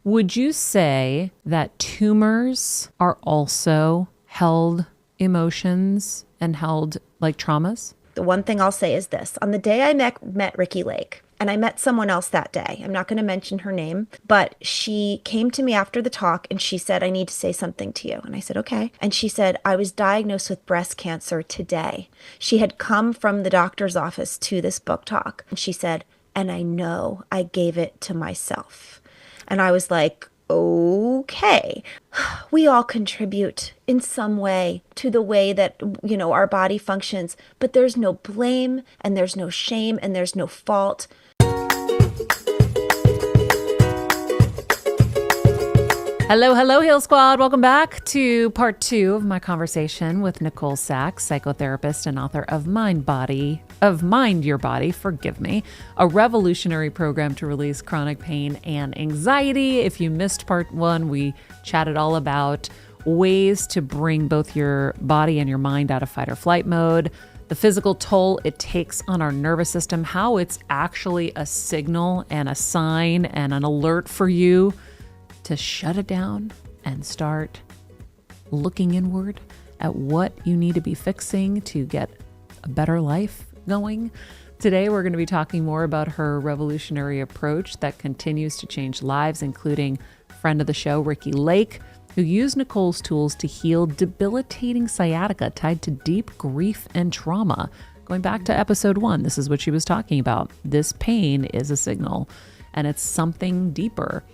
Would you say that tumors are also held emotions and held like traumas? The one thing I'll say is this. On the day I met Ricki Lake, and I met someone else that day, I'm not going to mention her name, but she came to me after the talk and she said, I need to say something to you. And I said, okay. And she said, I was diagnosed with breast cancer today. She had come from the doctor's office to this book talk. And she said, and I know I gave it to myself. And I was like, okay, we all contribute in some way to the way that, our body functions, but there's no blame and there's no shame and there's no fault. Hello, Heal Squad. Welcome back to part 2 of my conversation with Nicole Sachs, psychotherapist and author of MindBody, of Mind Your Body, forgive me, a revolutionary program to release chronic pain and anxiety. If you missed part 1, we chatted all about ways to bring both your body and your mind out of fight or flight mode, the physical toll it takes on our nervous system, how it's actually a signal and a sign and an alert for you to shut it down and start looking inward at what you need to be fixing to get a better life going. Today, we're going to be talking more about her revolutionary approach that continues to change lives, including friend of the show, Ricki Lake, who used Nicole's tools to heal debilitating sciatica tied to deep grief and trauma. Going back to episode 1, this is what she was talking about. This pain is a signal, and it's something deeper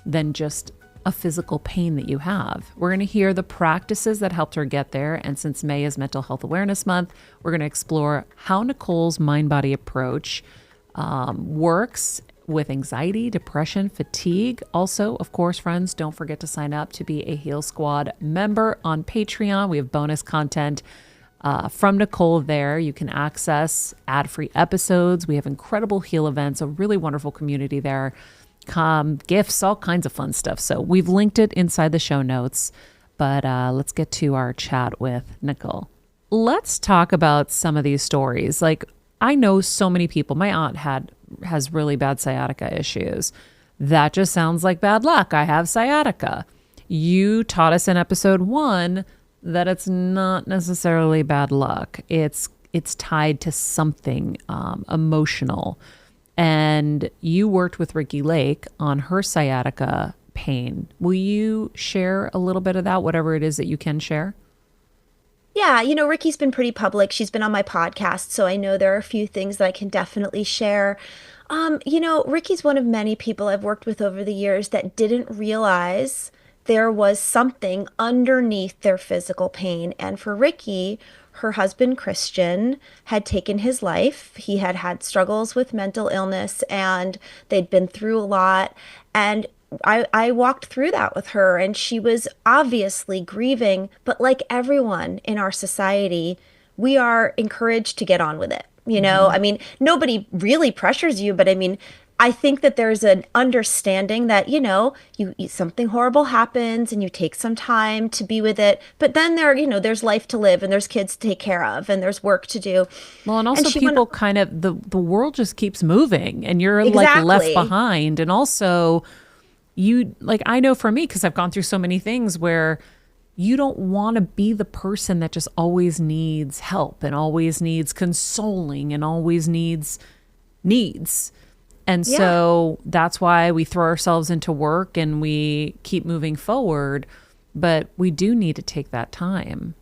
than just a physical pain that you have. We're going to hear the practices that helped her get there. And since May is Mental Health Awareness Month, we're going to explore how Nicole's MindBody approach works with anxiety, depression, fatigue. Also, of course, friends, don't forget to sign up to be a Heal Squad member on Patreon. We have bonus content from Nicole there. You can access ad-free episodes. We have incredible heal events, a really wonderful community there. Gifts, all kinds of fun stuff. So we've linked it inside the show notes, but let's get to our chat with Nicole. Let's talk about some of these stories. Like, I know so many people. My aunt has really bad sciatica issues. That just sounds like bad luck. I have sciatica. You taught us in episode 1 that it's not necessarily bad luck. It's tied to something emotional. And you worked with Ricki Lake on her sciatica pain. Will you share a little bit of that, whatever it is that you can share? Yeah, Ricki's been pretty public. She's been on my podcast, so I know there are a few things that I can definitely share. Ricki's one of many people I've worked with over the years that didn't realize there was something underneath their physical pain. And for Ricki, her husband, Christian, had taken his life. He had had struggles with mental illness and they'd been through a lot. And I walked through that with her, and she was obviously grieving. But like everyone in our society, we are encouraged to get on with it. I mean, nobody really pressures you, but I mean, I think that there's an understanding that, something horrible happens and you take some time to be with it. But then there's life to live and there's kids to take care of and there's work to do. Well, and also people kind of, the world just keeps moving and you're like left behind. And also I know for me, because I've gone through so many things where you don't want to be the person that just always needs help and always needs consoling and always needs. And so that's why we throw ourselves into work and we keep moving forward, but we do need to take that time.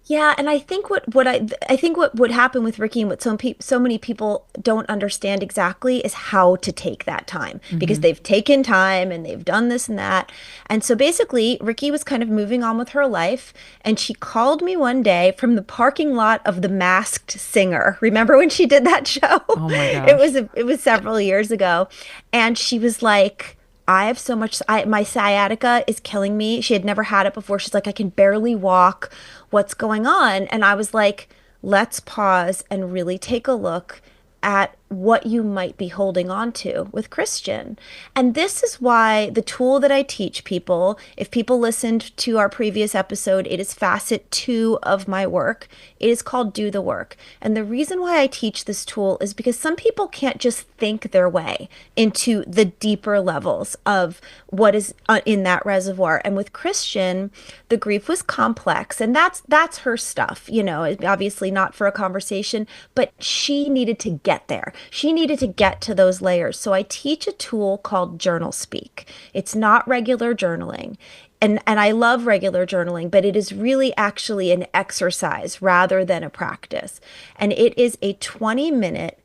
Yeah, and I think what would happen with Ricki and what so many people don't understand exactly is how to take that time, because they've taken time and they've done this and that. And so basically, Ricki was kind of moving on with her life, and she called me one day from the parking lot of The Masked Singer. Remember when she did that show? Oh my gosh. It was several years ago, and she was like, I have so much, my sciatica is killing me. She had never had it before. She's like, I can barely walk. What's going on? And I was like, let's pause and really take a look at what you might be holding on to with Christian. And this is why the tool that I teach people, if people listened to our previous episode, it is facet 2 of my work. It is called Do the Work. And the reason why I teach this tool is because some people can't just think their way into the deeper levels of what is in that reservoir. And with Christian, the grief was complex, and that's her stuff, obviously not for a conversation, but she needed to get there. She needed to get to those layers. So I teach a tool called JournalSpeak. It's not regular journaling. And I love regular journaling, but it is really actually an exercise rather than a practice. And it is a 20-minute,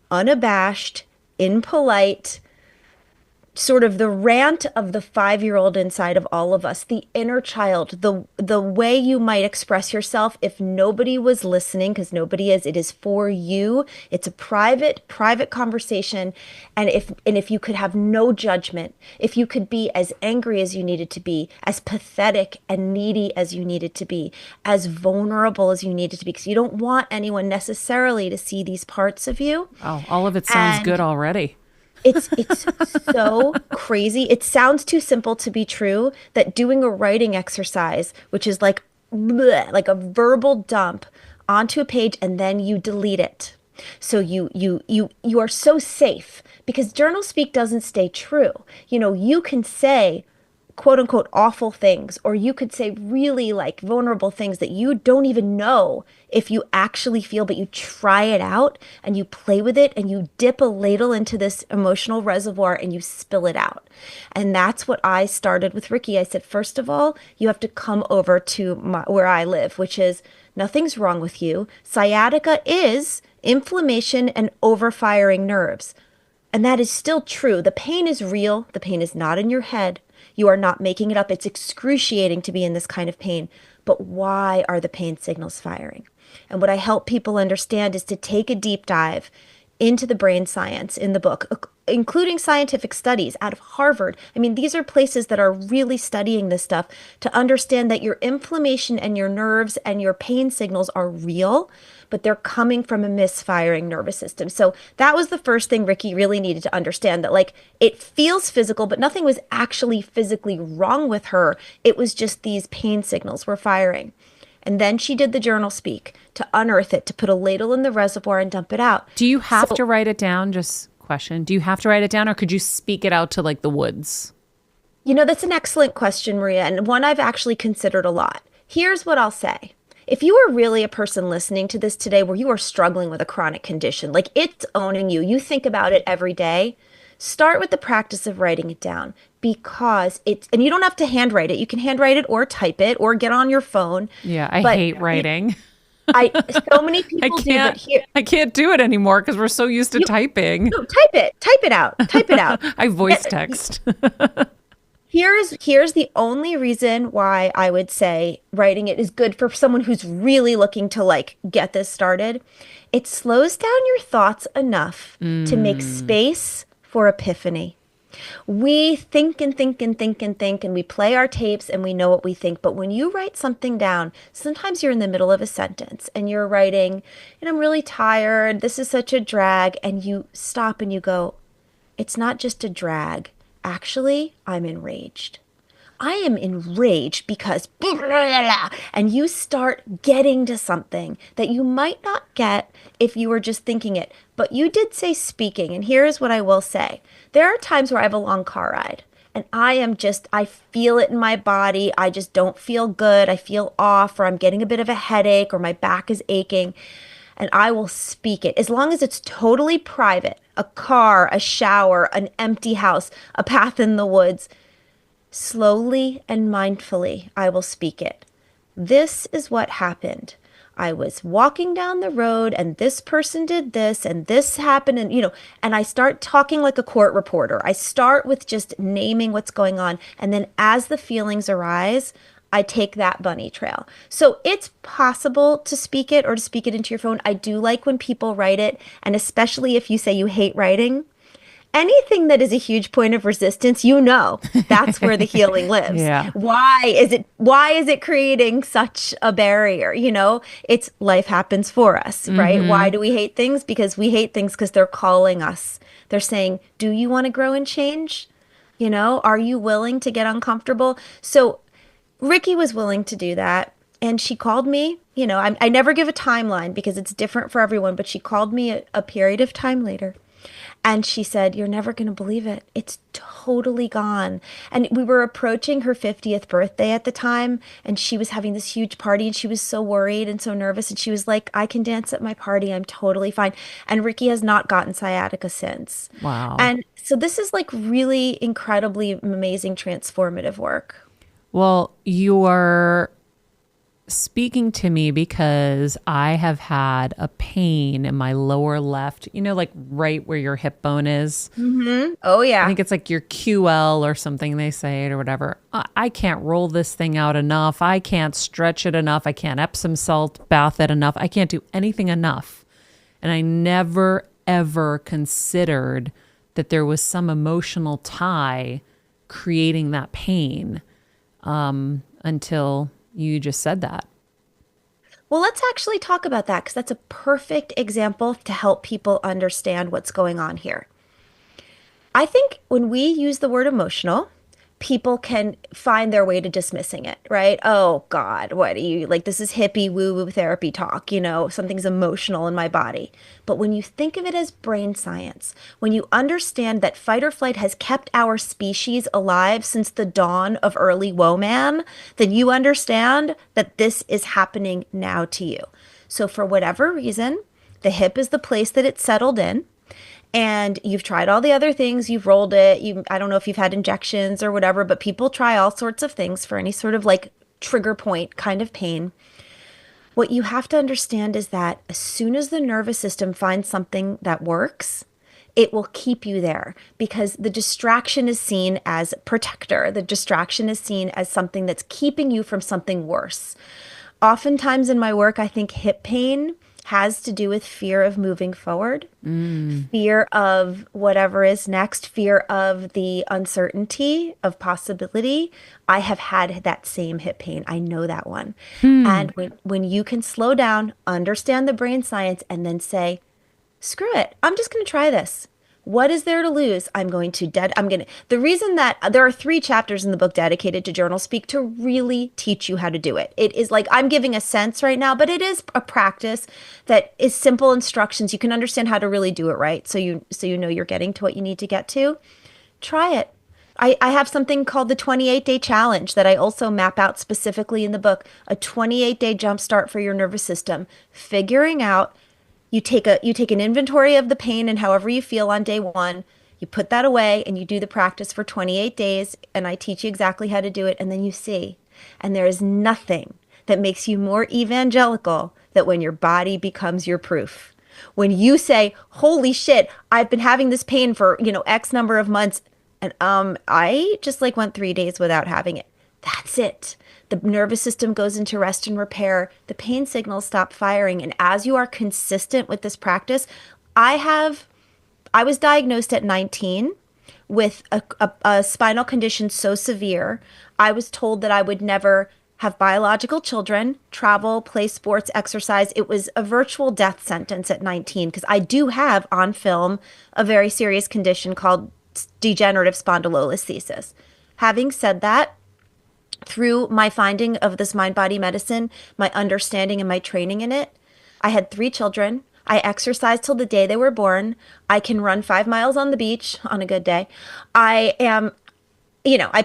unabashed, impolite, sort of the rant of the 5-year-old inside of all of us, the inner child, the way you might express yourself if nobody was listening, because nobody is. It is for you. It's a private conversation. And if you could have no judgment, if you could be as angry as you needed to be, as pathetic and needy as you needed to be, as vulnerable as you needed to be, because you don't want anyone necessarily to see these parts of you. Oh, all of it sounds good already. It's so crazy. It sounds too simple to be true that doing a writing exercise, which is like bleh, like a verbal dump onto a page, and then you delete it. So you are so safe because journal speak doesn't stay true. You can say quote unquote awful things, or you could say really like vulnerable things that you don't even know if you actually feel, but you try it out and you play with it and you dip a ladle into this emotional reservoir and you spill it out. And that's what I started with Ricki. I said, first of all, you have to come over to where I live, which is nothing's wrong with you. Sciatica is inflammation and overfiring nerves. And that is still true. The pain is real. The pain is not in your head. You are not making it up. It's excruciating to be in this kind of pain. But why are the pain signals firing? And what I help people understand is to take a deep dive into the brain science in the book, including scientific studies out of Harvard. I mean, these are places that are really studying this stuff to understand that your inflammation and your nerves and your pain signals are real, but they're coming from a misfiring nervous system. So that was the first thing Ricki really needed to understand, that like it feels physical, but nothing was actually physically wrong with her. It was just these pain signals were firing. And then she did the journal speak to unearth it, to put a ladle in the reservoir and dump it out. Do you have to write it down? Just question. Do you have to write it down, or could you speak it out to like the woods? That's an excellent question, Maria, and one I've actually considered a lot. Here's what I'll say. If you are really a person listening to this today where you are struggling with a chronic condition, like it's owning you, you think about it every day, start with the practice of writing it down, because and you don't have to handwrite it. You can handwrite it or type it or get on your phone. Yeah, I hate writing. So many people do, but I can't do it anymore because we're so used to typing. No, type it out. I voice text. Here's the only reason why I would say writing it is good for someone who's really looking to like get this started. It slows down your thoughts enough to make space for epiphany. We think and think and think and think, and we play our tapes and we know what we think. But when you write something down, sometimes you're in the middle of a sentence and you're writing, and I'm really tired, this is such a drag. And you stop and you go, it's not just a drag. Actually, I'm enraged. I am enraged because blah, blah, blah, blah, and you start getting to something that you might not get if you were just thinking it. But you did say speaking, and here's what I will say. There are times where I have a long car ride, and I feel it in my body. I just don't feel good. I feel off, or I'm getting a bit of a headache, or my back is aching, and I will speak it. As long as it's totally private, a car, a shower, an empty house, a path in the woods, slowly and mindfully, I will speak it. This is what happened. I was walking down the road and this person did this and this happened, and I start talking like a court reporter. I start with just naming what's going on. And then as the feelings arise, I take that bunny trail. So it's possible to speak it or to speak it into your phone. I do like when people write it, and especially if you say you hate writing. anything that is a huge point of resistance, that's where the healing lives. Yeah. Why is it creating such a barrier? It's life happens for us, right? Why Mm-hmm. do we hate things? Because we hate things because they're calling us. They're saying, "Do you want to grow and change? Are you willing to get uncomfortable?" So Ricki was willing to do that. And she called me, I never give a timeline because it's different for everyone, but she called me a period of time later. And she said, "You're never going to believe it. It's totally gone." And we were approaching her 50th birthday at the time. And she was having this huge party. And she was so worried and so nervous. And she was like, "I can dance at my party. I'm totally fine." And Ricki has not gotten sciatica since. Wow. And so this is like really incredibly amazing transformative work. Well, you're speaking to me because I have had a pain in my lower left, like right where your hip bone is. Oh, I yeah. think it's like your QL or something they say it or whatever. I can't roll this thing out enough. I can't stretch it enough. I can't Epsom salt bath it enough. I can't do anything enough. And I never, ever considered that there was some emotional tie creating that pain until you just said that. Well, let's actually talk about that because that's a perfect example to help people understand what's going on here. I think when we use the word emotional, people can find their way to dismissing it, right? Oh God, what do you like? This is hippie woo woo therapy talk, something's emotional in my body. But when you think of it as brain science, when you understand that fight or flight has kept our species alive since the dawn of early woe-man, then you understand that this is happening now to you. So for whatever reason, the hip is the place that it's settled in and you've tried all the other things, you've rolled it, I don't know if you've had injections or whatever, but people try all sorts of things for any sort of like trigger point kind of pain. What you have to understand is that as soon as the nervous system finds something that works, it will keep you there because the distraction is seen as protector. The distraction is seen as something that's keeping you from something worse. Oftentimes in my work, I think hip pain has to do with fear of moving forward, fear of whatever is next, fear of the uncertainty of possibility. I have had that same hip pain. I know that one. And when you can slow down, understand the brain science, and then say, screw it, I'm just going to try this. What is there to lose? The reason that there are 3 chapters in the book dedicated to JournalSpeak to really teach you how to do it. It is like I'm giving a sense right now, but it is a practice that is simple instructions. You can understand how to really do it right. So you know you're getting to what you need to get to. Try it. I have something called the 28-day challenge that I also map out specifically in the book, a 28-day jumpstart for your nervous system, figuring out. You take an inventory of the pain and however you feel on day 1, you put that away and you do the practice for 28 days and I teach you exactly how to do it and then you see. And there is nothing that makes you more evangelical than when your body becomes your proof. When you say, "Holy shit, I've been having this pain for, X number of months and I just like went 3 days without having it." That's it. The nervous system goes into rest and repair. The pain signals stop firing. And as you are consistent with this practice, I was diagnosed at 19 with a spinal condition so severe. I was told that I would never have biological children, travel, play sports, exercise. It was a virtual death sentence at 19 because I do have on film a very serious condition called degenerative spondylolisthesis. Having said that, through my finding of this mind-body medicine, my understanding and my training in it, I had 3 children. I exercised till the day they were born. I can run 5 miles on the beach on a good day. I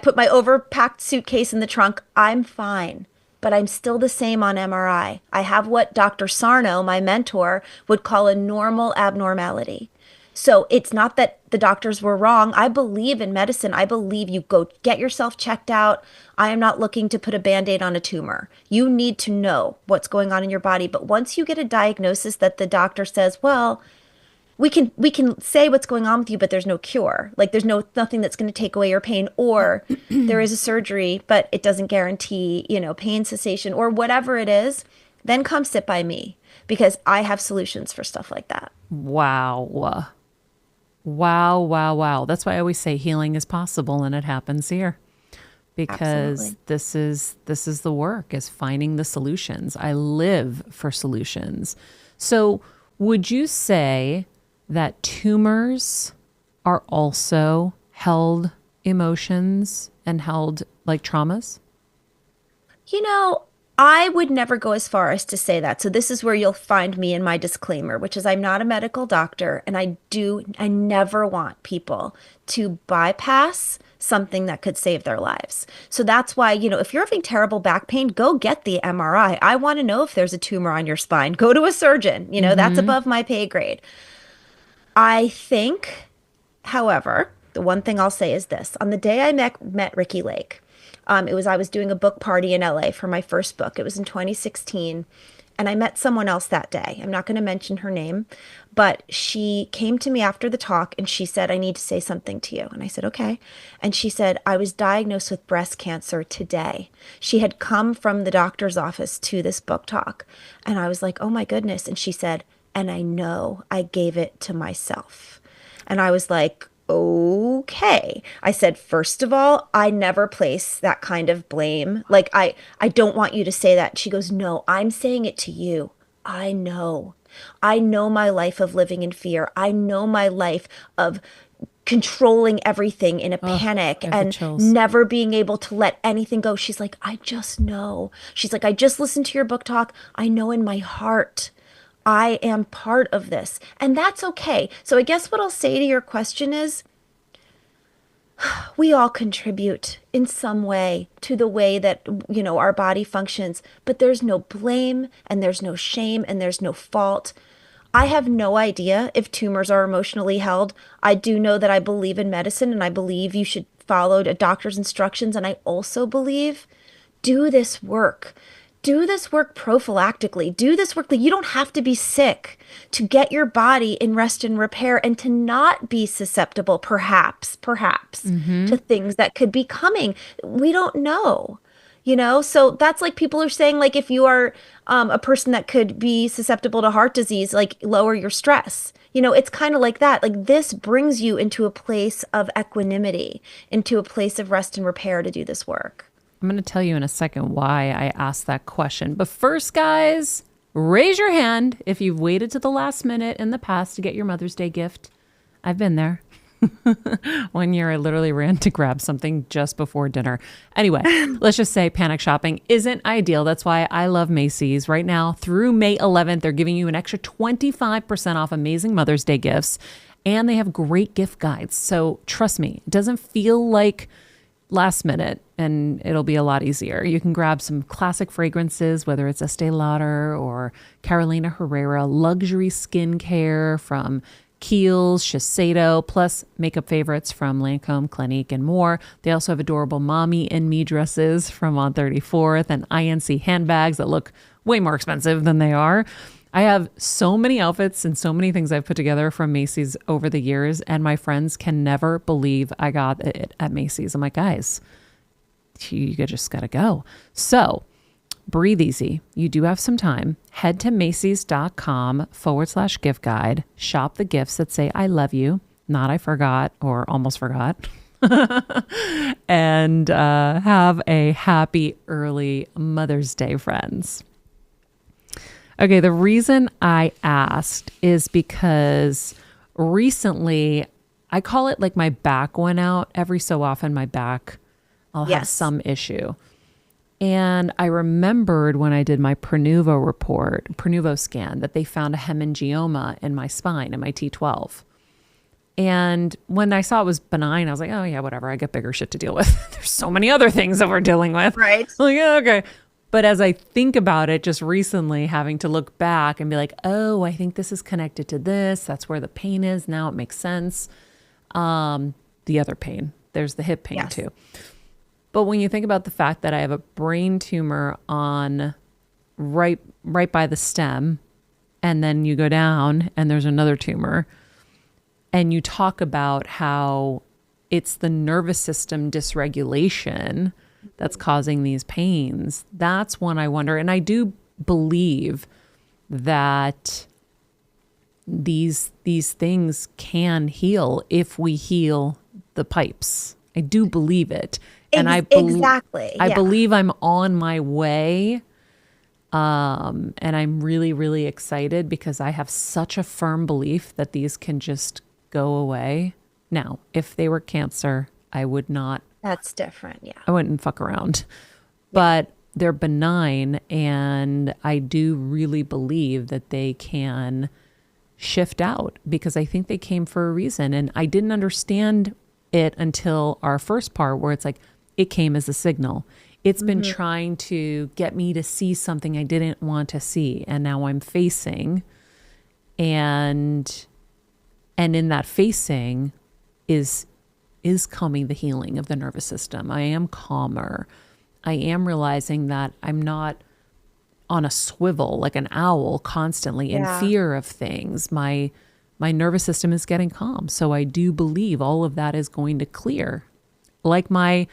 put my overpacked suitcase in the trunk. I'm fine, but I'm still the same on MRI. I have what Dr. Sarno, my mentor, would call a normal abnormality. So it's not that the doctors were wrong. I believe in medicine. I believe you go get yourself checked out. I am not looking to put a Band-Aid on a tumor. You need to know what's going on in your body. But once you get a diagnosis that the doctor says, well, we can say what's going on with you, but there's no cure. Like there's nothing that's going to take away your pain, or there is a surgery, but it doesn't guarantee, pain cessation or whatever it is, then come sit by me because I have solutions for stuff like that. Wow. Wow, wow, wow. That's why I always say healing is possible, and it happens here. Because Absolutely. this is the work, is finding the solutions. I live for solutions. So, would you say that tumors are also held emotions and held like traumas? You know, I would never go as far as to say that. So this is where you'll find me in my disclaimer, which is I'm not a medical doctor and I never want people to bypass something that could save their lives. So that's why, if you're having terrible back pain, go get the MRI. I want to know if there's a tumor on your spine. Go to a surgeon. That's Mm-hmm. above my pay grade. I think, however, the one thing I'll say is this. On the day I met Ricki Lake, I was doing a book party in LA for my first book. It was in 2016. And I met someone else that day. I'm not going to mention her name, but she came to me after the talk and she said, I need to say something to you. And I said, okay. And she said, I was diagnosed with breast cancer today. She had come from the doctor's office to this book talk. And I was like, oh my goodness. And she said, and I know I gave it to myself. And I was like, okay. I said, first of all, I never place that kind of blame. Like, I don't want you to say that. She goes, no, I'm saying it to you. I know. I know my life of living in fear. I know my life of controlling everything in a Oh, panic I have the and chills. never being able to let anything go. She's like, I just know. She's like, I just listened to your book talk. I know in my heart I am part of this. And that's okay. So I guess what I'll say to your question is we all contribute in some way to the way that, our body functions, but there's no blame and there's no shame and there's no fault. I have no idea if tumors are emotionally held. I do know that I believe in medicine and I believe you should follow a doctor's instructions. And I also believe do this work. Do this work prophylactically. Do this work that you don't have to be sick to get your body in rest and repair and to not be susceptible, perhaps, Mm-hmm. to things that could be coming. We don't know. So that's like people are saying, like, if you are a person that could be susceptible to heart disease, like lower your stress. It's kind of like that. Like this brings you into a place of equanimity, into a place of rest and repair to do this work. I'm going to tell you in a second why I asked that question. But first, guys, raise your hand if you've waited to the last minute in the past to get your Mother's Day gift. I've been there. One year I literally ran to grab something just before dinner. Anyway, let's just say panic shopping isn't ideal. That's why I love Macy's. Right now through May 11th, they're giving you an extra 25% off amazing Mother's Day gifts. And they have great gift guides. So trust me, it doesn't feel like last minute and it'll be a lot easier. You can grab some classic fragrances, whether it's Estee Lauder or Carolina Herrera, luxury skincare from Kiehl's, Shiseido, plus makeup favorites from Lancome, Clinique, and more. They also have adorable mommy and me dresses from On 34th and INC handbags that look way more expensive than they are. I have so many outfits and so many things I've put together from Macy's over the years, and my friends can never believe I got it at Macy's. I'm like, guys, you just got to go. So breathe easy. You do have some time. Head to Macys.com/gift guide. Shop the gifts that say, I love you, not I forgot or almost forgot. And have a happy early Mother's Day, friends. Okay, the reason I asked is because recently, I call it like my back went out. Every so often, my back, I'll have Yes. some issue. And I remembered when I did my Prenuvo scan, that they found a hemangioma in my spine, in my T12. And when I saw it was benign, I was like, oh yeah, whatever. I get bigger shit to deal with. There's so many other things that we're dealing with. Right. I'm like, yeah, okay. But as I think about it, just recently having to look back and be like, oh, I think this is connected to this. That's where the pain is. Now it makes sense. The other pain, there's the hip pain Yes. too. But when you think about the fact that I have a brain tumor on right by the stem, and then you go down and there's another tumor, and you talk about how it's the nervous system dysregulation that's causing these pains, that's when I wonder. And I do believe that these things can heal if we heal the pipes. I do believe it. And Exactly. I Yeah. believe I'm on my way. And I'm really, really excited because I have such a firm belief that these can just go away. Now, if they were cancer, I would not, That's different. Yeah. I wouldn't fuck around. Yeah. But they're benign, and I do really believe that they can shift out because I think they came for a reason. And I didn't understand it until our first part where it's like, it came as a signal. It's been trying to get me to see something I didn't want to see. And now I'm facing, and in that facing is coming the healing of the nervous system. I am calmer. I am realizing that I'm not on a swivel like an owl constantly in Yeah. fear of things. My nervous system is getting calm. So I do believe all of that is going to clear. Like my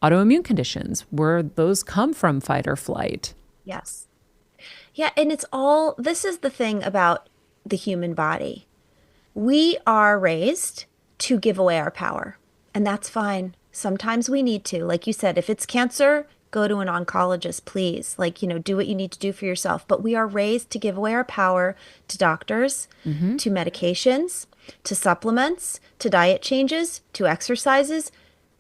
autoimmune conditions, where those come from fight or flight. Yes. Yeah. And this is the thing about the human body. We are raised to give away our power, and that's fine. Sometimes we need to. Like you said, if it's cancer, go to an oncologist, please. Like, do what you need to do for yourself. But we are raised to give away our power to doctors, to medications, to supplements, to diet changes, to exercises.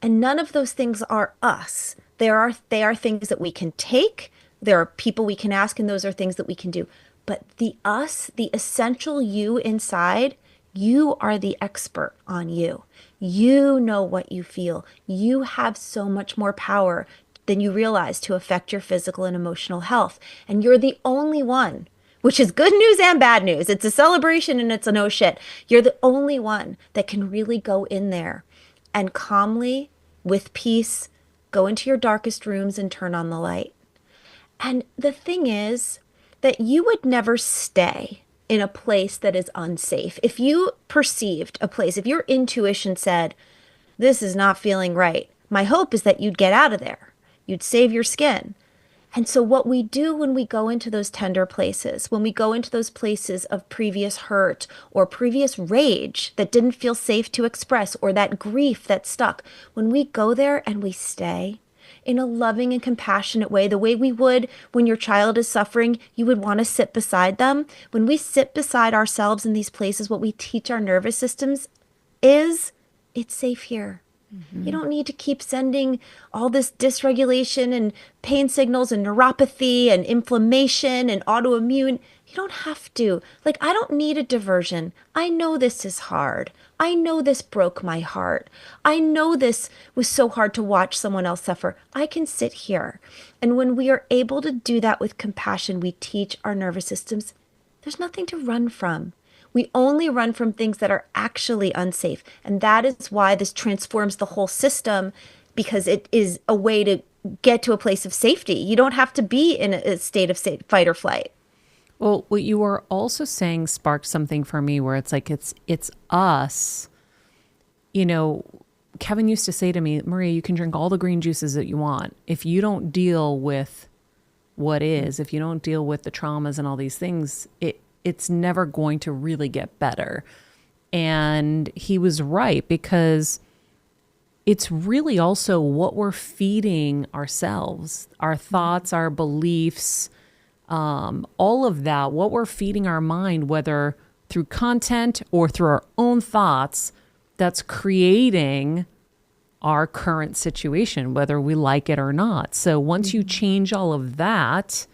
And none of those things are us. They are things that we can take. There are people we can ask, and those are things that we can do. But the us, the essential you inside, you are the expert on you. You know what you feel. You have so much more power than you realize to affect your physical and emotional health. And you're the only one, which is good news and bad news. It's a celebration and it's a no shit. You're the only one that can really go in there and calmly, with peace, go into your darkest rooms and turn on the light. And the thing is that you would never stay in a place that is unsafe. If you perceived a place, if your intuition said, this is not feeling right, my hope is that you'd get out of there. You'd save your skin. And so what we do when we go into those tender places, when we go into those places of previous hurt or previous rage that didn't feel safe to express, or that grief that stuck, when we go there and we stay in a loving and compassionate way, the way we would when your child is suffering, you would want to sit beside them. When we sit beside ourselves in these places, what we teach our nervous systems is, it's safe here. You don't need to keep sending all this dysregulation and pain signals and neuropathy and inflammation and autoimmune. You don't have to. Like, I don't need a diversion. I know this is hard. I know this broke my heart. I know this was so hard to watch someone else suffer. I can sit here. And when we are able to do that with compassion, we teach our nervous systems there's nothing to run from. We only run from things that are actually unsafe. And that is why this transforms the whole system, because it is a way to get to a place of safety. You don't have to be in a state of fight or flight. Well, what you were also saying sparked something for me where it's like, it's us. Kevin used to say to me, Maria, you can drink all the green juices that you want. If you don't deal with what is, if you don't deal with the traumas and all these things, it's never going to really get better. And he was right, because it's really also what we're feeding ourselves, our thoughts, our beliefs, all of that, what we're feeding our mind, whether through content or through our own thoughts, that's creating our current situation, whether we like it or not. So once you change all of that,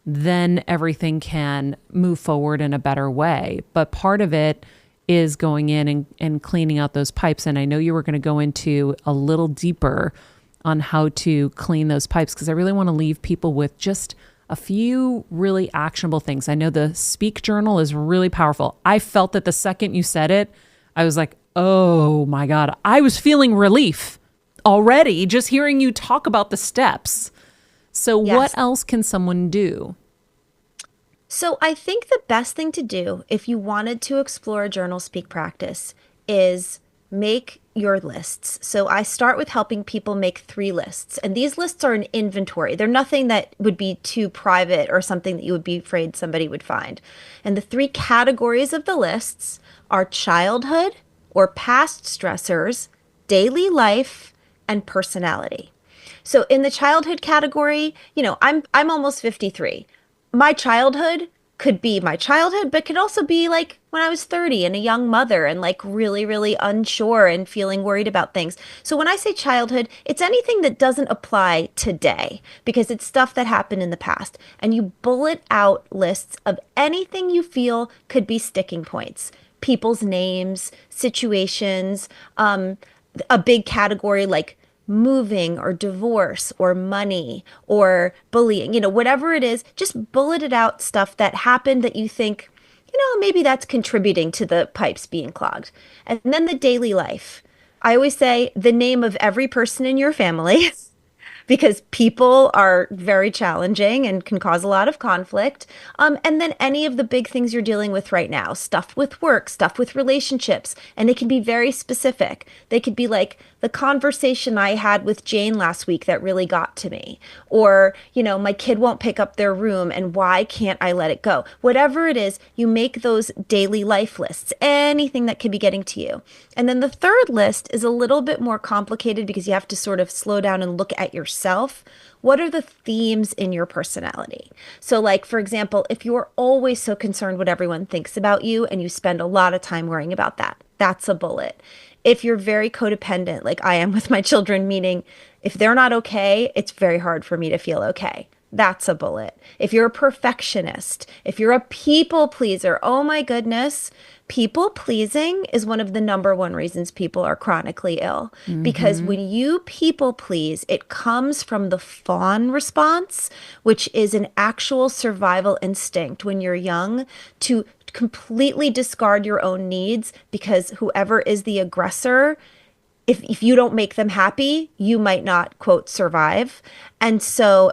then everything can move forward in a better way. But part of it is going in and cleaning out those pipes. And I know you were going to go into a little deeper on how to clean those pipes, because I really want to leave people with just a few really actionable things. I know the Speak journal is really powerful. I felt that the second you said it, I was like, oh my God, I was feeling relief already just hearing you talk about the steps. So Yes. what else can someone do? So I think the best thing to do if you wanted to explore a JournalSpeak practice is make your lists. So I start with helping people make 3 lists. And these lists are an inventory. They're nothing that would be too private or something that you would be afraid somebody would find. And the 3 categories of the lists are childhood or past stressors, daily life, and personality. So in the childhood category, I'm almost 53. My childhood could be my childhood, but could also be like when I was 30 and a young mother and like really, really unsure and feeling worried about things. So when I say childhood, it's anything that doesn't apply today because it's stuff that happened in the past. And you bullet out lists of anything you feel could be sticking points, people's names, situations, a big category like moving or divorce or money or bullying, whatever it is, just bulleted out stuff that happened that you think, maybe that's contributing to the pipes being clogged. And then the daily life. I always say the name of every person in your family because people are very challenging and can cause a lot of conflict. And then any of the big things you're dealing with right now, stuff with work, stuff with relationships, and they can be very specific. They could be like the conversation I had with Jane last week that really got to me, or, my kid won't pick up their room and why can't I let it go? Whatever it is, you make those daily life lists, anything that could be getting to you. And then the third list is a little bit more complicated because you have to sort of slow down and look at yourself. What are the themes in your personality? So like, for example, if you're always so concerned what everyone thinks about you and you spend a lot of time worrying about that, that's a bullet. If you're very codependent, like I am with my children, meaning if they're not okay, it's very hard for me to feel okay. That's a bullet. If you're a perfectionist, if you're a people pleaser, oh my goodness, people pleasing is one of the number one reasons people are chronically ill. Because when you people please, it comes from the fawn response, which is an actual survival instinct when you're young to completely discard your own needs because whoever is the aggressor, if you don't make them happy, you might not, quote, survive. And so,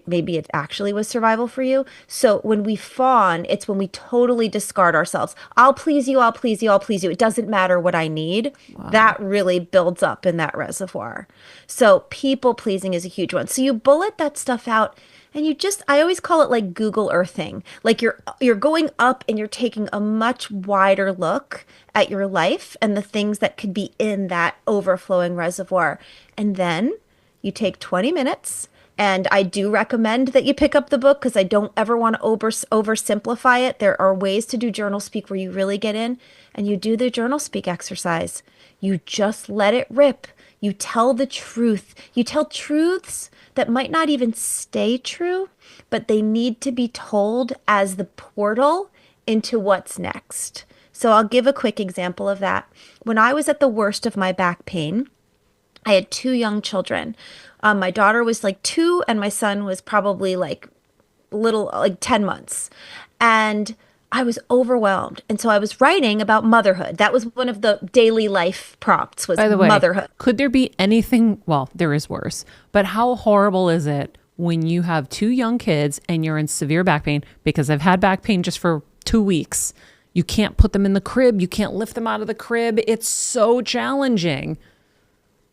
maybe it actually was survival for you. So when we fawn, it's when we totally discard ourselves. I'll please you, I'll please you, I'll please you. It doesn't matter what I need. Wow. That really builds up in that reservoir. So people pleasing is a huge one. So you bullet that stuff out. And I always call it like Google Earthing. Like you're going up and you're taking a much wider look at your life and the things that could be in that overflowing reservoir. And then you take 20 minutes. And I do recommend that you pick up the book because I don't ever want to oversimplify it. There are ways to do JournalSpeak where you really get in and you do the JournalSpeak exercise. You just let it rip. You tell the truth. You tell truths that might not even stay true, but they need to be told as the portal into what's next. So I'll give a quick example of that. When I was at the worst of my back pain, I had 2 young children. My daughter was like 2 and my son was probably like 10 months. And I was overwhelmed. And so I was writing about motherhood. That was one of the daily life prompts was By the way, motherhood. Could there be anything, well, there is worse, but how horrible is it when you have 2 young kids and you're in severe back pain? Because I've had back pain just for 2 weeks. You can't put them in the crib. You can't lift them out of the crib. It's so challenging.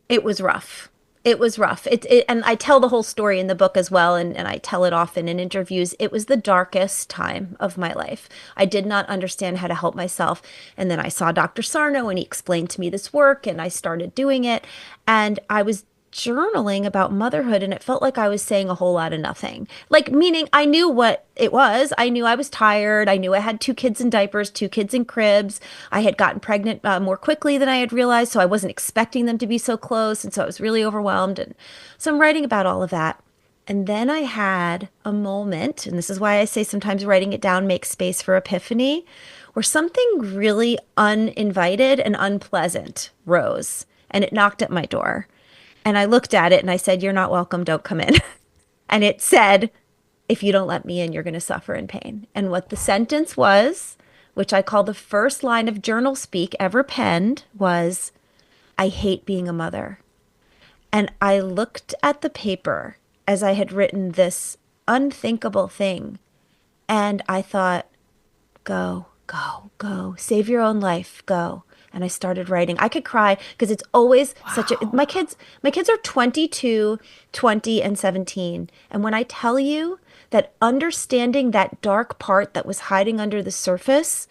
It was rough. It was rough. And I tell the whole story in the book as well, and I tell it often in interviews. It was the darkest time of my life. I did not understand how to help myself. And then I saw Dr. Sarno, and he explained to me this work, and I started doing it. And I was journaling about motherhood, and it felt like I was saying a whole lot of nothing. Like, meaning I knew what it was. I knew I was tired. I knew I had 2 kids in diapers, 2 kids in cribs. I had gotten pregnant more quickly than I had realized, so I wasn't expecting them to be so close, and so I was really overwhelmed. And so I'm writing about all of that. And then I had a moment, and this is why I say sometimes writing it down makes space for epiphany, where something really uninvited and unpleasant rose, and it knocked at my door. And I looked at it and I said, "You're not welcome. Don't come in." And it said, "If you don't let me in, you're going to suffer in pain." And what the sentence was, which I call the first line of JournalSpeak ever penned, was, "I hate being a mother." And I looked at the paper as I had written this unthinkable thing. And I thought, go, go, go. Save your own life. Go. and I started writing. I could cry because it's always my kids are 22, 20, and 17. And when I tell you that understanding that dark part that was hiding under the surface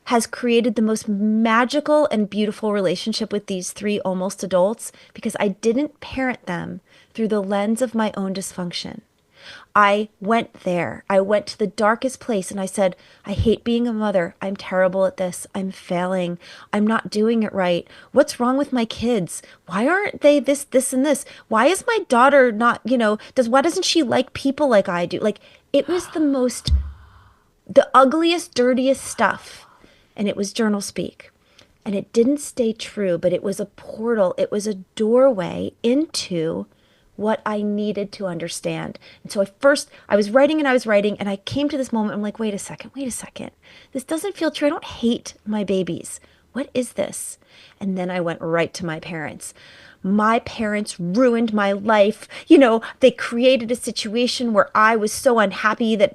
has created the most magical and beautiful relationship with these three almost adults, because I didn't parent them through the lens of my own dysfunction. I went there. I went to the darkest place and I said, I hate being a mother. I'm terrible at this. I'm failing. I'm not doing it right. What's wrong with my kids? Why aren't they this, this, and this? Why is my daughter not, why doesn't she like people like I do? Like, it was the ugliest, dirtiest stuff. And it was JournalSpeak. And it didn't stay true, but it was a portal. It was a doorway into what I needed to understand. And so I was writing and I came to this moment. I'm like, wait a second. This doesn't feel true. I don't hate my babies. What is this? And then I went right to my parents. My parents ruined my life. They created a situation where I was so unhappy that,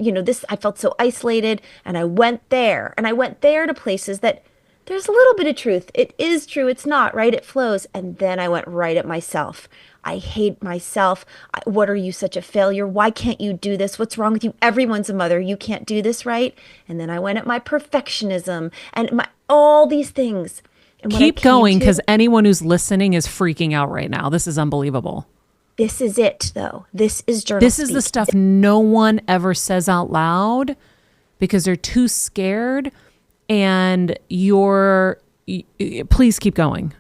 I felt so isolated. And I went there to places that there's a little bit of truth. It is true. It's not, right? It flows. And then I went right at myself. I hate myself. What are you, such a failure? Why can't you do this? What's wrong with you? Everyone's a mother. You can't do this, right? And then I went at my perfectionism and all these things. And keep going, because anyone who's listening is freaking out right now. This is unbelievable. This is it, though. This is JournalSpeak. This is the stuff no one ever says out loud because they're too scared. And please keep going.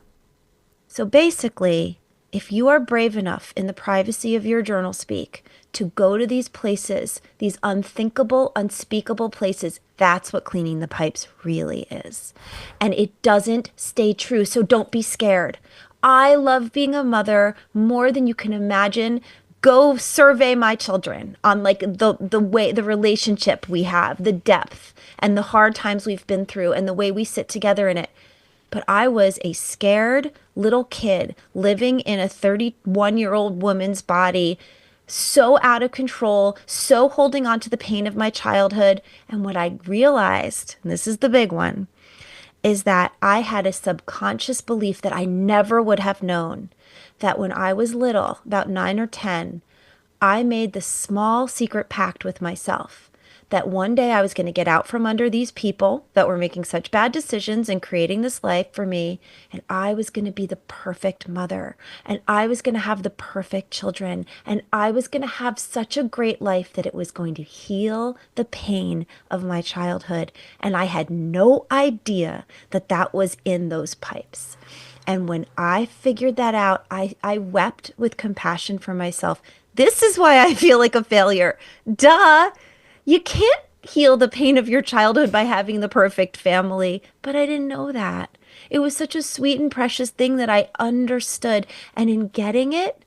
So basically, if you are brave enough in the privacy of your JournalSpeak to go to these places, these unthinkable, unspeakable places, that's what cleaning the pipes really is. And it doesn't stay true, so don't be scared. I love being a mother more than you can imagine. Go survey my children on the relationship we have, the depth, and the hard times we've been through, and the way we sit together in it. But I was a scared little kid living in a 31-year-old woman's body, so out of control, so holding on to the pain of my childhood. And what I realized, and this is the big one, is that I had a subconscious belief that I never would have known, that when I was little, about 9 or 10, I made this small secret pact with myself that one day I was going to get out from under these people that were making such bad decisions and creating this life for me, and I was going to be the perfect mother, and I was going to have the perfect children, and I was going to have such a great life that it was going to heal the pain of my childhood. And I had no idea that that was in those pipes. And when I figured that out, I wept with compassion for myself. This is why I feel like a failure. Duh. You can't heal the pain of your childhood by having the perfect family. But I didn't know that. It was such a sweet and precious thing that I understood. And in getting it,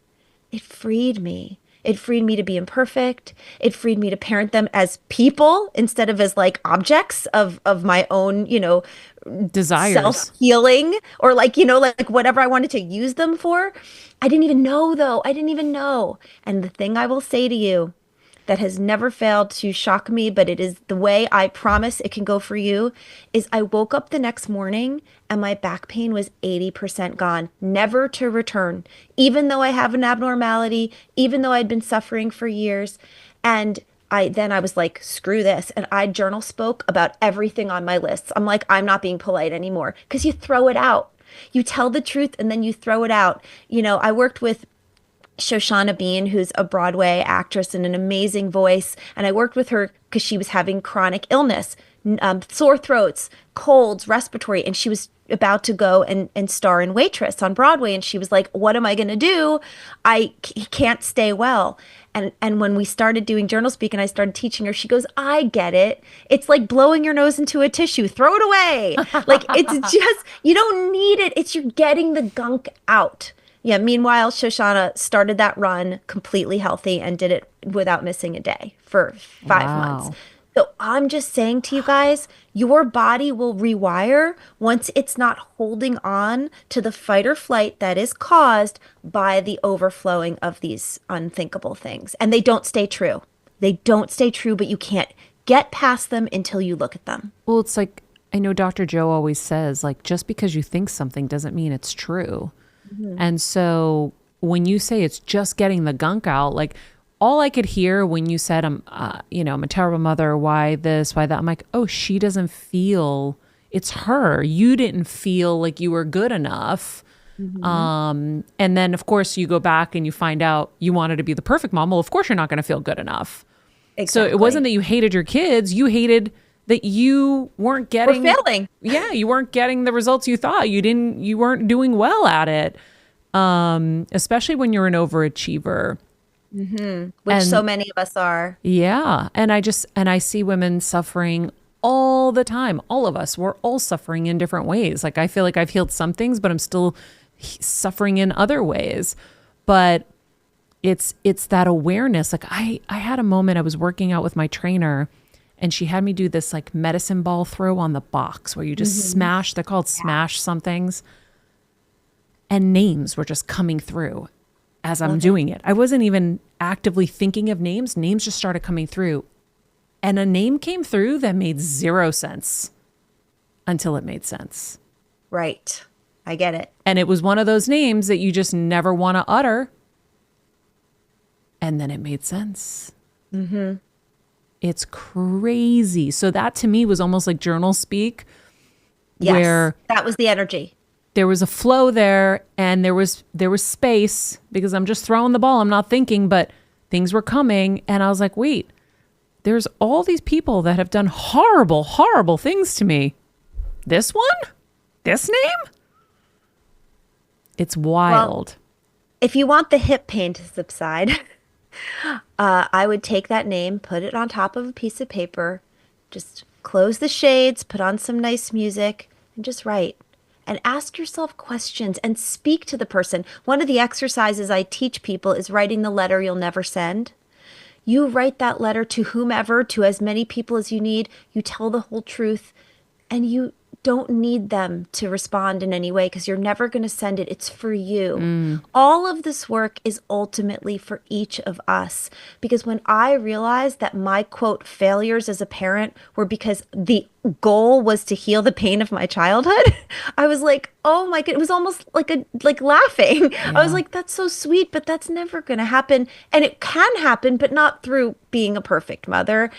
it freed me. It freed me to be imperfect. It freed me to parent them as people instead of as like objects of my own, desires, self-healing, or like whatever I wanted to use them for. I didn't even know, though. I didn't even know. And the thing I will say to you that has never failed to shock me, but it is the way I promise it can go for you, is I woke up the next morning and my back pain was 80% gone, never to return, even though I have an abnormality, even though I'd been suffering for years. And I was like, screw this. And I journal spoke about everything on my lists. I'm like, I'm not being polite anymore, because you throw it out. You tell the truth and then you throw it out. I worked with Shoshana Bean, who's a Broadway actress and an amazing voice. And I worked with her because she was having chronic illness, sore throats, colds, respiratory. And she was about to go and star in Waitress on Broadway. And she was like, what am I going to do? I can't stay well. And when we started doing JournalSpeak and I started teaching her, she goes, I get it. It's like blowing your nose into a tissue. Throw it away. Like, it's just, you don't need it. It's you're getting the gunk out. Yeah. Meanwhile, Shoshana started that run completely healthy and did it without missing a day for 5 months. So I'm just saying to you guys, your body will rewire once it's not holding on to the fight or flight that is caused by the overflowing of these unthinkable things. And they don't stay true. They don't stay true, but you can't get past them until you look at them. Well, it's like I know Dr. Joe always says, like, just because you think something doesn't mean it's true. Mm-hmm. And so when you say it's just getting the gunk out, like all I could hear when you said, I'm a terrible mother, why this, why that, I'm like, oh, she doesn't feel, it's her. You didn't feel like you were good enough. Mm-hmm. And then of course you go back and you find out you wanted to be the perfect mom. Well, of course you're not going to feel good enough. Exactly. So it wasn't that you hated your kids. You hated that you weren't getting, we're failing. Yeah. You weren't getting the results you thought. You weren't doing well at it. Especially when you're an overachiever. Mm-hmm. Which so many of us are. Yeah. And I see women suffering all the time. All of us, we're all suffering in different ways. Like I feel like I've healed some things, but I'm still suffering in other ways. But it's that awareness. Like I had a moment, I was working out with my trainer and she had me do this like medicine ball throw on the box where you just smash, they're called smash somethings. And names were just coming through as I'm doing it. I wasn't even actively thinking of names. Names just started coming through. And a name came through that made zero sense until it made sense. Right. I get it. And it was one of those names that you just never want to utter. And then it made sense. Mm-hmm. It's crazy. So that to me was almost like JournalSpeak. Yes, where that was the energy. There was a flow there and there was space because I'm just throwing the ball. I'm not thinking, but things were coming. And I was like, wait, there's all these people that have done horrible, horrible things to me. This one? This name? It's wild. Well, if you want the hip pain to subside, I would take that name, put it on top of a piece of paper, just close the shades, put on some nice music, and just write. And ask yourself questions and speak to the person. One of the exercises I teach people is writing the letter you'll never send. You write that letter to whomever, to as many people as you need. You tell the whole truth, and you don't need them to respond in any way because you're never going to send it. It's for you. All of this work is ultimately for each of us. Because when I realized that my, quote, failures as a parent were because the goal was to heal the pain of my childhood, I was like, oh my God, it was almost like laughing. Yeah. I was like, that's so sweet, but that's never going to happen. And it can happen, but not through being a perfect mother.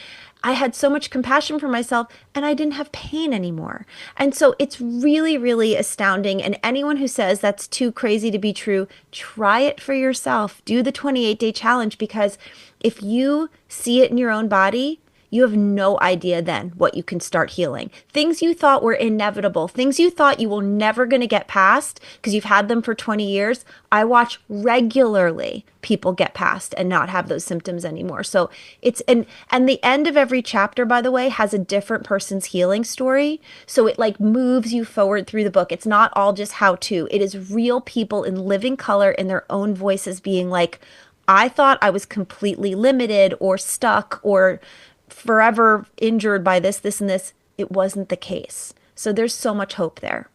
I had so much compassion for myself and I didn't have pain anymore. And so it's really, really astounding. And anyone who says that's too crazy to be true, try it for yourself. Do the 28-day challenge, because if you see it in your own body, you have no idea then what you can start healing. Things you thought were inevitable, things you thought you were never going to get past because you've had them for 20 years. I watch regularly people get past and not have those symptoms anymore. So it's, and the end of every chapter, by the way, has a different person's healing story. So it like moves you forward through the book. It's not all just how to. It is real people in living color in their own voices being like, I thought I was completely limited or stuck or forever injured by this, and this. It wasn't the case. So there's so much hope there.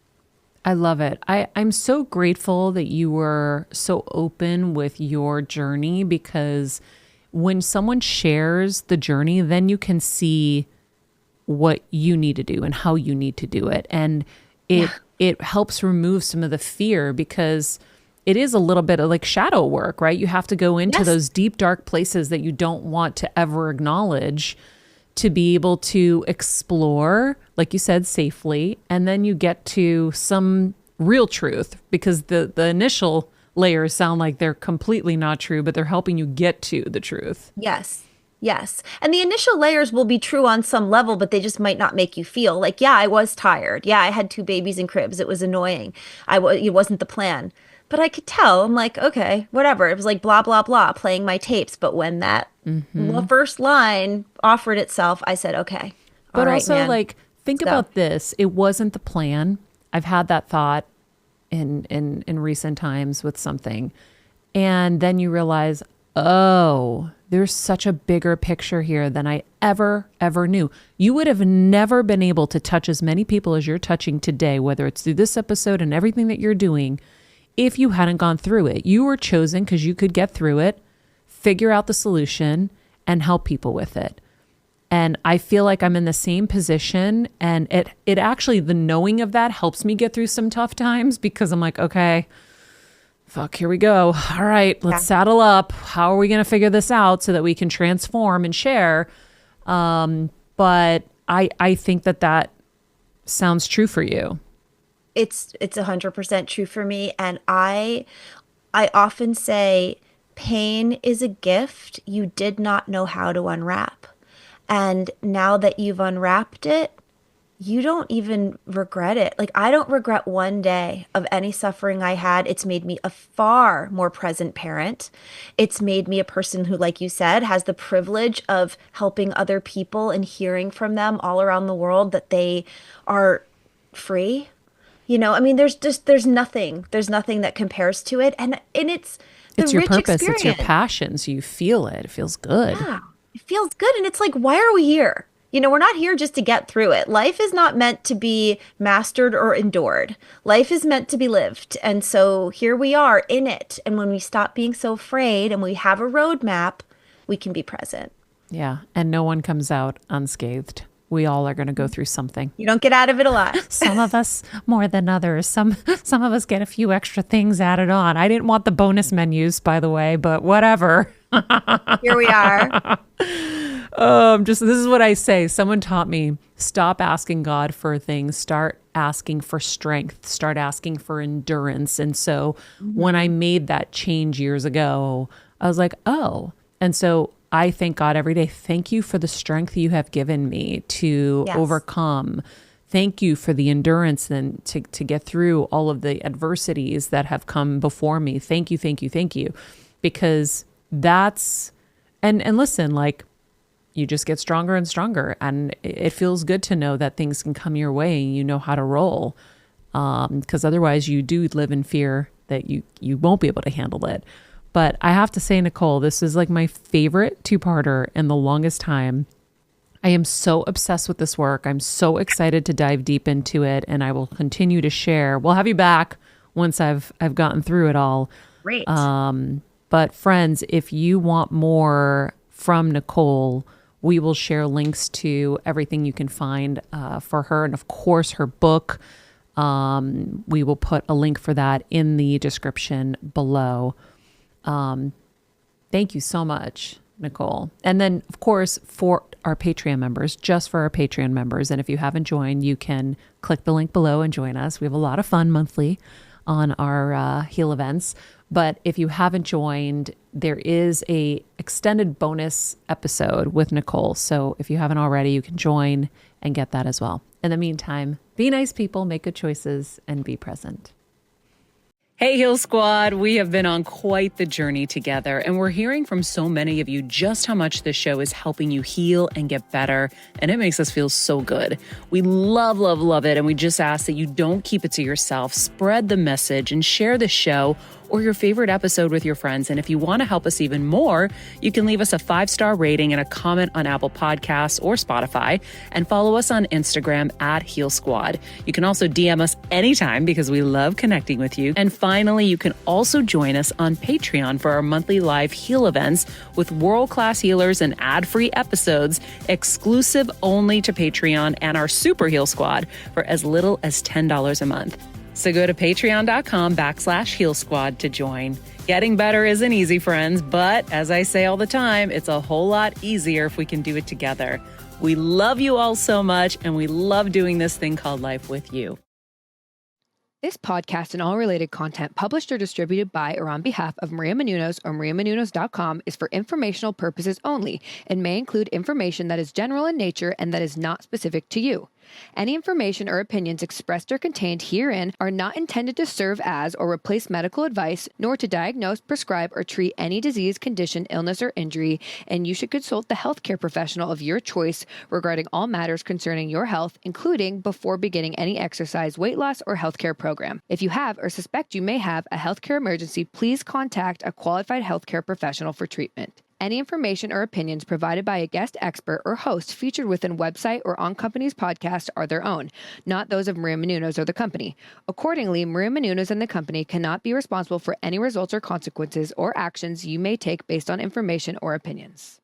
I love it. I'm so grateful that you were so open with your journey, because when someone shares the journey, then you can see what you need to do and how you need to do it. And it helps remove some of the fear, because it is a little bit of like shadow work, right? You have to go into those deep, dark places that you don't want to ever acknowledge to be able to explore, like you said, safely. And then you get to some real truth, because the initial layers sound like they're completely not true, but they're helping you get to the truth. Yes. Yes. And the initial layers will be true on some level, but they just might not make you feel like, yeah, I was tired. Yeah, I had 2 babies in cribs. It was annoying. It wasn't the plan. But I could tell, I'm like, okay, whatever. It was like blah, blah, blah, playing my tapes. But when that first line offered itself, I said, okay. But right, also, man. like, think about this. It wasn't the plan. I've had that thought in recent times with something. And then you realize, oh, there's such a bigger picture here than I ever knew. You would have never been able to touch as many people as you're touching today, whether it's through this episode and everything that you're doing, if you hadn't gone through it. You were chosen because you could get through it, figure out the solution, and help people with it. And I feel like I'm in the same position. And it actually, the knowing of that helps me get through some tough times, because I'm like, okay, fuck, here we go. All right, let's saddle up. How are we going to figure this out so that we can transform and share? But I think that sounds true for you. It's 100% true for me. And I often say pain is a gift you did not know how to unwrap. And now that you've unwrapped it, you don't even regret it. Like, I don't regret one day of any suffering I had. It's made me a far more present parent. It's made me a person who, like you said, has the privilege of helping other people and hearing from them all around the world that they are free. I mean, there's nothing that compares to it. And it's the It's your rich purpose. experience. It's your passion. So you feel it. It feels good. Yeah, it feels good. And it's like, why are we here? We're not here just to get through it. Life is not meant to be mastered or endured. Life is meant to be lived. And so here we are in it. And when we stop being so afraid and we have a roadmap, we can be present. Yeah. And no one comes out unscathed. We all are going to go through something. You don't get out of it alive. Some of us more than others. Some of us get a few extra things added on. I didn't want the bonus menus, by the way, but whatever. Here we are. This is what I say. Someone taught me, stop asking God for things, start asking for strength, start asking for endurance. And so when I made that change years ago, I was like, oh. And so I thank God every day. Thank you for the strength you have given me to overcome. Thank you for the endurance and to get through all of the adversities that have come before me. Thank you, thank you, thank you. Because that's, and listen, like, you just get stronger and stronger. And it feels good to know that things can come your way and you know how to roll. Because otherwise you do live in fear that you won't be able to handle it. But I have to say, Nicole, this is like my favorite two-parter in the longest time. I am so obsessed with this work. I'm so excited to dive deep into it, and I will continue to share. We'll have you back once I've gotten through it all. Great. But friends, if you want more from Nicole, we will share links to everything you can find for her, and of course her book. We will put a link for that in the description below. Thank you so much, Nicole. And then, of course, for our Patreon members, just for our Patreon members, and if you haven't joined, you can click the link below and join us. We have a lot of fun monthly on our Heal events. But if you haven't joined, there is a extended bonus episode with Nicole. So if you haven't already, you can join and get that as well. In the meantime, be nice people, make good choices, and be present. Hey, Heal Squad. We have been on quite the journey together, and we're hearing from so many of you just how much this show is helping you heal and get better, and it makes us feel so good. We love, love, love it, and we just ask that you don't keep it to yourself. Spread the message and share the show or your favorite episode with your friends. And if you want to help us even more, you can leave us a 5-star rating and a comment on Apple Podcasts or Spotify, and follow us on Instagram at Heal Squad. You can also DM us anytime because we love connecting with you. And finally, you can also join us on Patreon for our monthly live heal events with world-class healers and ad-free episodes exclusive only to Patreon and our Super Heal Squad for as little as $10 a month. So go to patreon.com/Heal Squad to join. Getting better isn't easy, friends, but as I say all the time, it's a whole lot easier if we can do it together. We love you all so much, and we love doing this thing called life with you. This podcast and all related content published or distributed by or on behalf of Maria Menounos or MariaMenounos.com is for informational purposes only and may include information that is general in nature and that is not specific to you. Any information or opinions expressed or contained herein are not intended to serve as or replace medical advice, nor to diagnose, prescribe, or treat any disease, condition, illness, or injury, and you should consult the healthcare professional of your choice regarding all matters concerning your health, including before beginning any exercise, weight loss, or healthcare program. If you have or suspect you may have a healthcare emergency, please contact a qualified healthcare professional for treatment. Any information or opinions provided by a guest expert or host featured within website or on company's podcast are their own, not those of Maria Menounos or the company. Accordingly, Maria Menounos and the company cannot be responsible for any results or consequences or actions you may take based on information or opinions.